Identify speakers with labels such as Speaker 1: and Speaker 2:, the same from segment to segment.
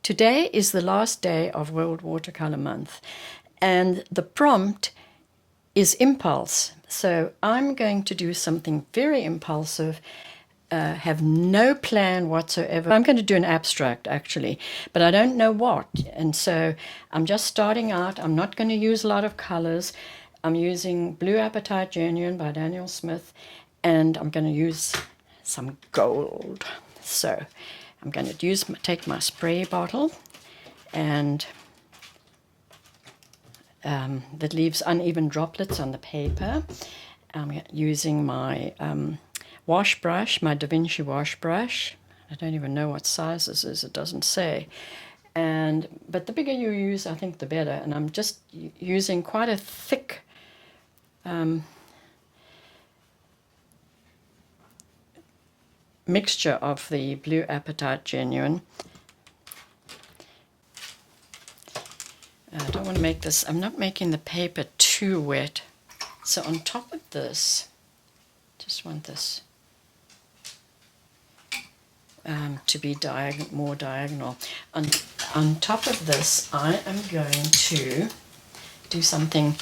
Speaker 1: Today is the last day of World Watercolor Month, and the prompt is impulse. So I'm going to do something very impulsive, have no plan whatsoever. I'm going to do an abstract actually, but I don't know what. And so I'm just starting out. I'm not going to use a lot of colors. I'm using Blue Appetite Genuine by Daniel Smith, and I'm going to use some gold. So I'm going to take my spray bottle, and that leaves uneven droplets on the paper. I'm using my wash brush, my Da Vinci wash brush. I don't even know what size this is, it doesn't say. But the bigger you use, I think the better. And I'm just using quite a thick mixture of the Blue Appetite Genuine. I don't want to make this, I'm not making the paper too wet. So on top of this, just want this to be more diagonal. On top of this, I am going to do something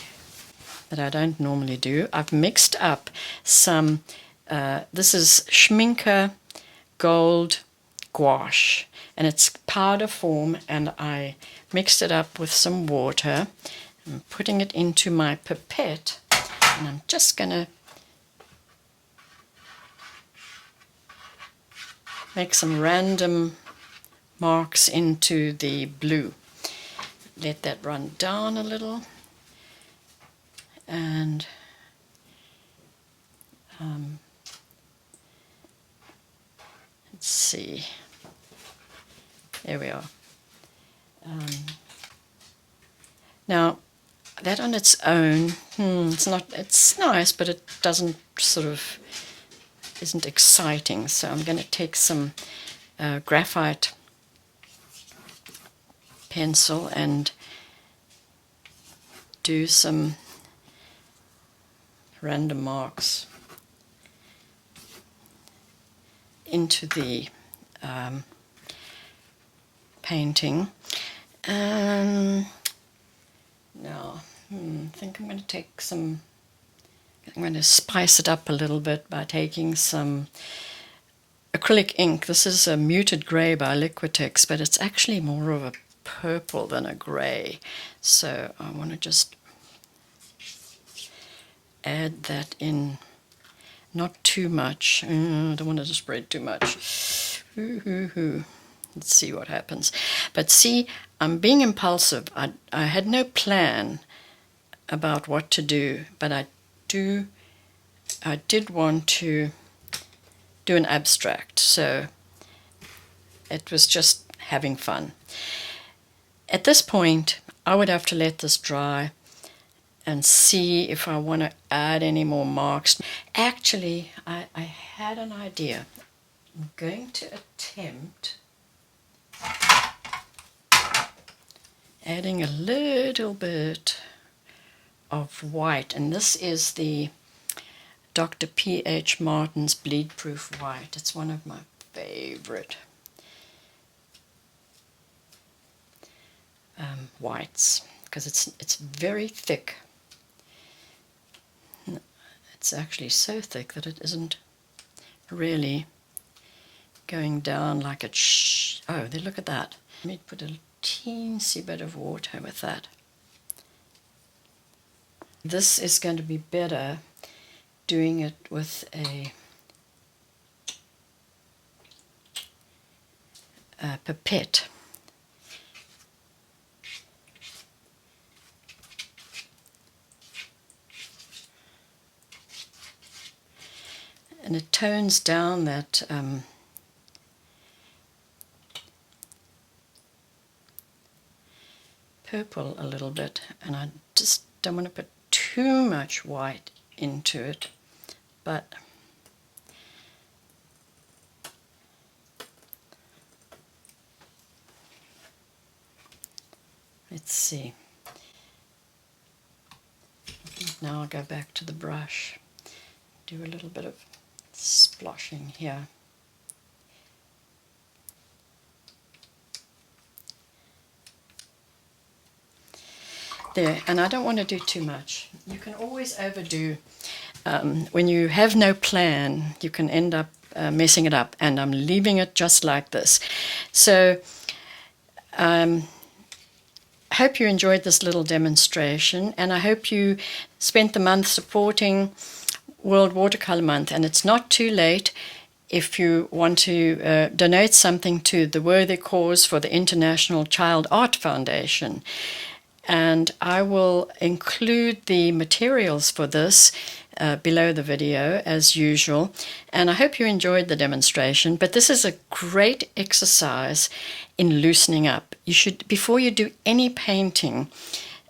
Speaker 1: that I don't normally do. I've mixed up some, this is Schminke Gold Gouache, and it's powder form, and I mixed it up with some water. I'm putting it into my pipette, and I'm just going to make some random marks into the blue. Let that run down a little, and let's see. There we are. Now, that on its own, it's nice, but it doesn't isn't exciting. So I'm going to take some graphite pencil and do some random marks into the painting. Now, I think I'm going to take some, I'm going to spice it up a little bit by taking some acrylic ink. This is a muted grey by Liquitex, but it's actually more of a purple than a grey. So I want to just add that in, not too much. I don't want to spread too much. Let's see what happens. But see, I'm being impulsive. I had no plan about what to do, but I did want to do an abstract, so it was just having fun. At this point, I would have to let this dry and see if I want to add any more marks. Actually, I had an idea. I'm going to attempt adding a little bit of white, and this is the Dr. P.H. Martin's Bleed Proof White. It's one of my favorite whites because it's very thick. It's actually so thick that it isn't really going down like it oh, there, look at that. Let me put a teensy bit of water with that. This is going to be better doing it with a pipette. And it tones down that purple a little bit, and I just don't want to put too much white into it, but let's see. Now I'll go back to the brush, do a little bit of sploshing here. There, and I don't want to do too much. You can always overdo. When you have no plan, you can end up messing it up, and I'm leaving it just like this. So hope you enjoyed this little demonstration, and I hope you spent the month supporting World Watercolor Month. And it's not too late if you want to donate something to the worthy cause for the International Child Art Foundation. And I will include the materials for this below the video as usual. And I hope you enjoyed the demonstration, but this is a great exercise in loosening up. You should, before you do any painting,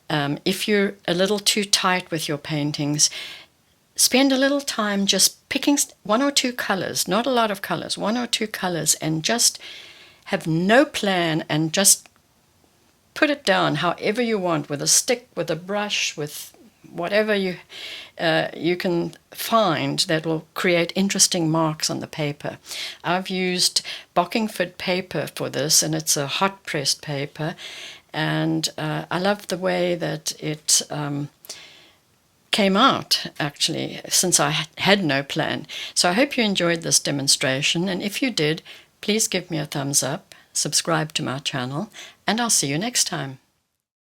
Speaker 1: if you're a little too tight with your paintings, spend a little time just picking one or two colors, not a lot of colors, one or two colors, and just have no plan and just put it down however you want, with a stick, with a brush, with whatever you can find that will create interesting marks on the paper. I've used Bockingford paper for this, and it's a hot pressed paper, and I love the way that it came out, actually, since I had no plan. So I hope you enjoyed this demonstration, and if you did, please give me a thumbs up, subscribe to my channel, and I'll see you next time.